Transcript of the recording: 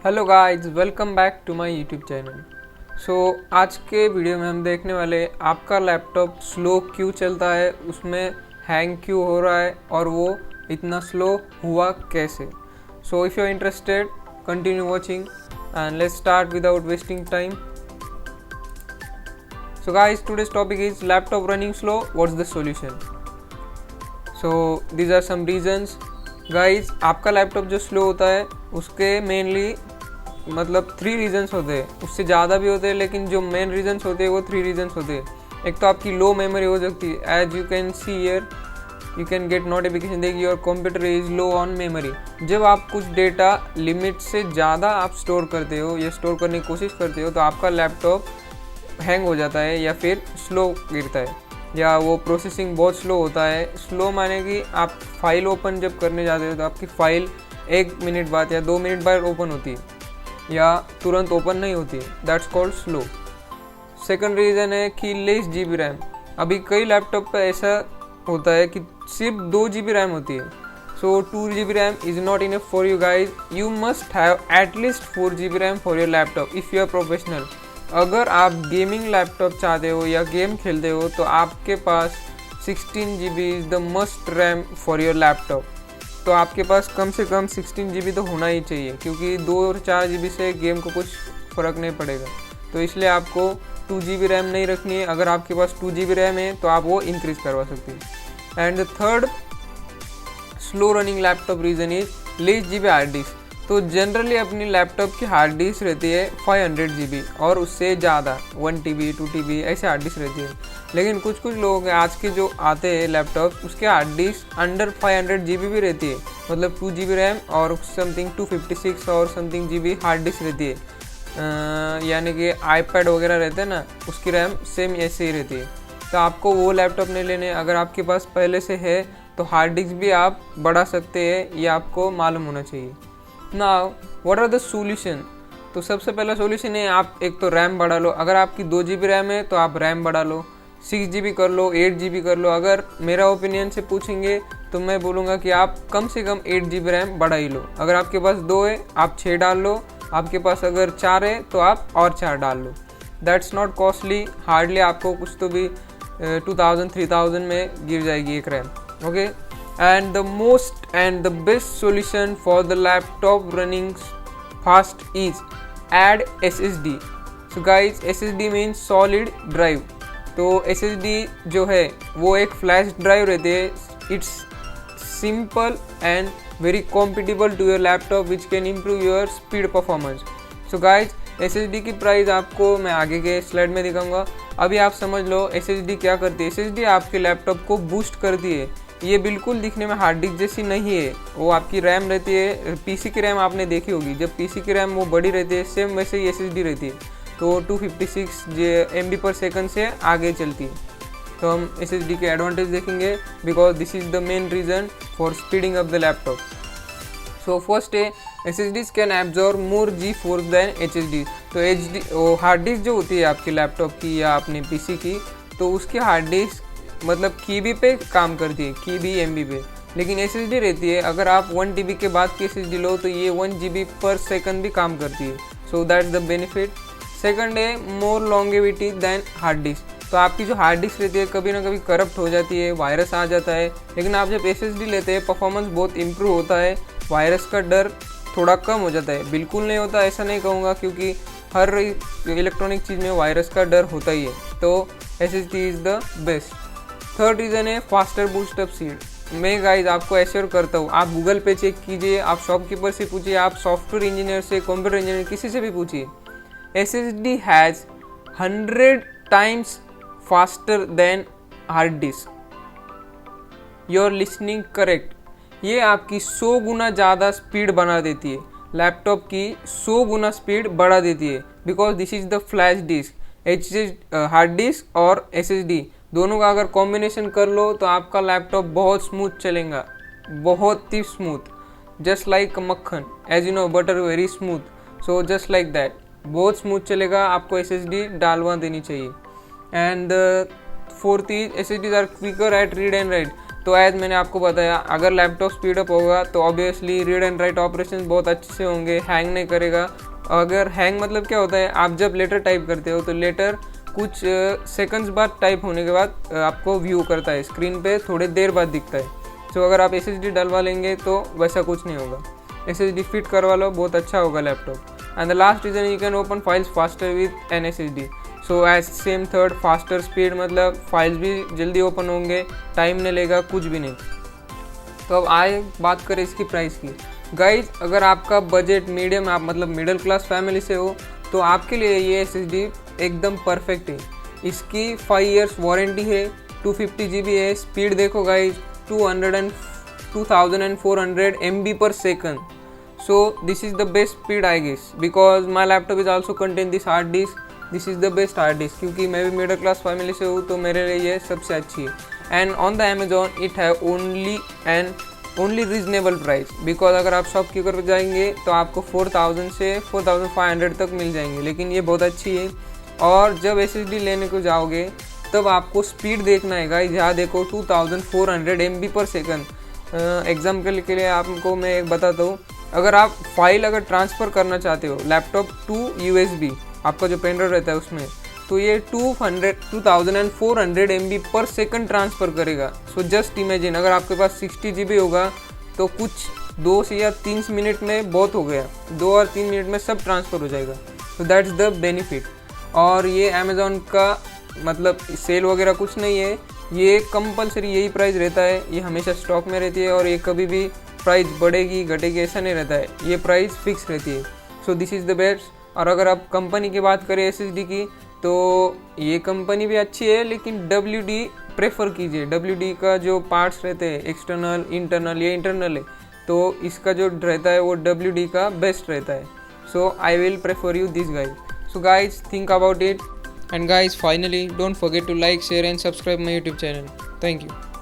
Hello guys, welcome back to my YouTube channel. आज के video में हम देखने वाले आपका लैपटॉप स्लो क्यों चलता है, उसमें हैंग क्यों हो रहा है और वो इतना स्लो हुआ कैसे। If you are interested, continue watching and let's start without wasting time. Guys, today's topic is laptop running slow, what's the solution. These are some reasons. Guys, आपका लैपटॉप जो स्लो होता है उसके मेनली मतलब 3 reasons होते हैं, उससे ज़्यादा भी होते हैं, लेकिन जो मेन रीजंस होते हैं वो 3 रीजंस होते हैं। एक तो आपकी लो मेमोरी हो सकती है। As you can see here, you can get notification that your computer is low on memory. जब आप कुछ डेटा लिमिट से ज़्यादा आप स्टोर करते हो या स्टोर करने की कोशिश करते हो तो आपका लैपटॉप हैंग हो जाता है या फिर स्लो गिरता है या वो प्रोसेसिंग बहुत स्लो होता है। स्लो माने कि आप फाइल ओपन जब करने जाते हो तो आपकी फ़ाइल 1 मिनट बाद या 2 मिनट बाद ओपन होती है या तुरंत ओपन नहीं होती है। That's called slow. Second reason है कि लेस GB रैम। अभी कई लैपटॉप पे ऐसा होता है कि सिर्फ 2 GB रैम होती है। 2 GB RAM is not enough for you guys. You must have at least 4 GB RAM for your laptop if you are professional. अगर आप गेमिंग लैपटॉप चाहते हो या गेम खेलते हो तो आपके पास 16 GB is the must RAM for your laptop. तो आपके पास कम से कम 16 GB तो होना ही चाहिए, क्योंकि 2 और 4 GB से गेम को कुछ फ़र्क नहीं पड़ेगा। तो इसलिए आपको 2 GB रैम नहीं रखनी है। अगर आपके पास 2 GB रैम है तो आप वो इंक्रीज़ करवा सकते हैं। And the third slow running laptop reason is less GB hard disk. तो जनरली अपनी लैपटॉप की हार्ड डिस्क रहती है 500 GB और उससे ज़्यादा 1 TB 2 TB ऐसे हार्ड डिस्क रहती है। लेकिन कुछ लोग आज के जो आते हैं लैपटॉप, उसके हार्ड डिस्क अंडर 500 GB भी रहती है, मतलब 2 GB रैम और समथिंग 256 और समथिंग GB हार्ड डिस्क रहती है। यानी कि आईपैड वगैरह रहते हैं ना, उसकी रैम सेम ऐसे ही रहती है। तो आपको वो लैपटॉप नहीं लेने। अगर आपके पास पहले से है तो हार्ड डिस्क भी आप बढ़ा सकते हैं, ये आपको मालूम होना चाहिए। Now what are the solution. तो सबसे पहला सॉल्यूशन है आप एक तो रैम बढ़ा लो। अगर आपकी 2 GB रैम है तो आप रैम बढ़ा लो, 6 GB कर लो, 8 GB कर लो। अगर मेरा ओपिनियन से पूछेंगे तो मैं बोलूँगा कि आप कम से कम 8 GB रैम बढ़ा ही लो। अगर आपके पास 2 है आप 6 डाल लो, आपके पास अगर 4 है तो आप और 4 डाल लो। दैट्स नॉट कॉस्टली, हार्डली आपको कुछ तो भी 2000-3000 में गिर जाएगी एक RAM. Okay, and the most and the best solution for the laptop running fast is add SSD. So guys, SSD means solid drive. तो SSD जो है वो एक फ्लैश ड्राइव रहती है। It's simple and very compatible to your laptop which can improve your speed performance. So guys, SSD की price आपको मैं आगे के स्लाइड में दिखाऊंगा। अभी आप समझ लो SSD क्या करती है। SSD आपके लैपटॉप को बूस्ट करती है। ये बिल्कुल दिखने में हार्ड डिस्क जैसी नहीं है। वो आपकी रैम रहती है, पीसी की रैम आपने देखी होगी, जब पीसी की रैम वो बड़ी रहती है, सेम वैसे ही SSD रहती है। तो 256 MB/s से आगे चलती है। तो हम SSD के एडवांटेज देखेंगे because this is the main reason for speeding up the laptop. First है SSDs can absorb more G-force than HDD। तो हार्ड डिस्क जो होती है आपके लैपटॉप की या अपने पीसी की, तो उसकी हार्ड डिस्क मतलब KB पे काम करती है, KB MB पे। लेकिन SSD रहती है, अगर आप 1 TB के बाद की SSD लो तो ये 1 GB/s भी काम करती है। So that's the benefit. Second है मोर लॉन्गेविटी दैन हार्ड डिस्क। तो आपकी जो हार्ड डिस्क रहती है कभी ना कभी करप्ट हो जाती है, वायरस आ जाता है। लेकिन आप जब SSD लेते हैं परफॉर्मेंस बहुत इम्प्रूव होता है, वायरस का डर थोड़ा कम हो जाता है। बिल्कुल नहीं होता ऐसा नहीं कहूँगा, क्योंकि हर इलेक्ट्रॉनिक चीज़ में वायरस का डर होता ही है। तो SSD is the best. Third reason है फास्टर बूस्ट अप स्पीड। मैं गाइज आपको एश्योर करता हूँ, आप गूगल पे चेक कीजिए, आप शॉपकीपर से पूछिए, आप सॉफ्टवेयर इंजीनियर से, कंप्यूटर इंजीनियर, किसी से भी पूछिए। SSD has 100 times faster than hard disk. You are listening correct. ये आपकी 100 गुना ज़्यादा स्पीड बना देती है, लैपटॉप की 100 गुना स्पीड बढ़ा देती है, because this is the flash disk. Hard disk और SSD दोनों का अगर कॉम्बिनेशन कर लो तो आपका लैपटॉप बहुत स्मूथ चलेगा, बहुत ही स्मूथ, जस्ट लाइक मक्खन। As you know butter very smooth, so just like that, बहुत स्मूथ चलेगा। आपको SSD डालवा देनी चाहिए। And fourth is SSDs are quicker at read and write. तो एज मैंने आपको बताया, अगर लैपटॉप स्पीड अप होगा तो obviously read and write operation बहुत अच्छे से होंगे, हैंग नहीं करेगा। अगर हैंग मतलब क्या होता है, आप जब लेटर टाइप करते हो तो लेटर कुछ सेकंड्स बाद टाइप होने के बाद आपको व्यू करता है स्क्रीन पे, थोड़ी देर बाद दिखता है। तो अगर आप SSD डलवा लेंगे तो वैसा कुछ नहीं होगा, SSD फिट करवा लो, बहुत अच्छा होगा laptop. And the last reason, you can open files faster with an SSD। So as same third, faster speed मतलब फाइल्स भी जल्दी ओपन होंगे, टाइम नहीं लेगा, कुछ भी नहीं। तो अब आए बात करें इसकी प्राइस की। गाइज अगर आपका बजट मीडियम, आप मतलब मिडिल क्लास फैमिली से हो, तो आपके लिए ये SSD एकदम परफेक्ट है। इसकी 5 इयर्स वारंटी है, 250 GB है, स्पीड देखो guys 2400 MB per second. So this is the best speed I guess, because my laptop is also contain this hard disk. This is the best hard disk, क्योंकि मैं भी middle class family से हूँ तो मेरे लिए ये सबसे अच्छी है। And on the Amazon it है ओनली रीजनेबल प्राइस, बिकॉज अगर आप शॉपकीपर पर जाएंगे तो आपको 4000 से 4500 तक मिल जाएंगे, लेकिन ये बहुत अच्छी है। और जब SSD लेने को जाओगे तब आपको स्पीड देखना है गाइस, यहाँ देखो 2400 MB पर सेकंड। एग्जाम्पल के लिए आपको मैं एक बताता हूँ, अगर आप फाइल ट्रांसफ़र करना चाहते हो लैपटॉप टू USB, आपका जो पेन ड्राइव रहता है उसमें, तो ये 2400 MB पर सेकंड ट्रांसफ़र करेगा। सो जस्ट इमेजिन, अगर आपके पास 60 GB होगा तो कुछ 2 से या 3 मिनट में बहुत हो गया, 2 और 3 मिनट में सब ट्रांसफ़र हो जाएगा। तो दैट्स द बेनिफिट। और ये अमेज़ॉन का मतलब सेल वगैरह कुछ नहीं है, ये कंपलसरी यही प्राइस रहता है, ये हमेशा स्टॉक में रहती है और ये कभी भी प्राइस बढ़ेगी घटेगी ऐसा नहीं रहता है, ये प्राइस फिक्स रहती है। So this is the best. और अगर आप कंपनी की बात करें SSD की, तो ये कंपनी भी अच्छी है, लेकिन WD प्रेफर कीजिए। WD का जो पार्ट्स रहते हैं एक्सटर्नल, इंटरनल, ये इंटरनल है, तो इसका जो रहता है वो WD का बेस्ट रहता है। So I will prefer you this guys. So guys think about it, and guys finally don't forget to like, share and subscribe my YouTube channel. Thank you.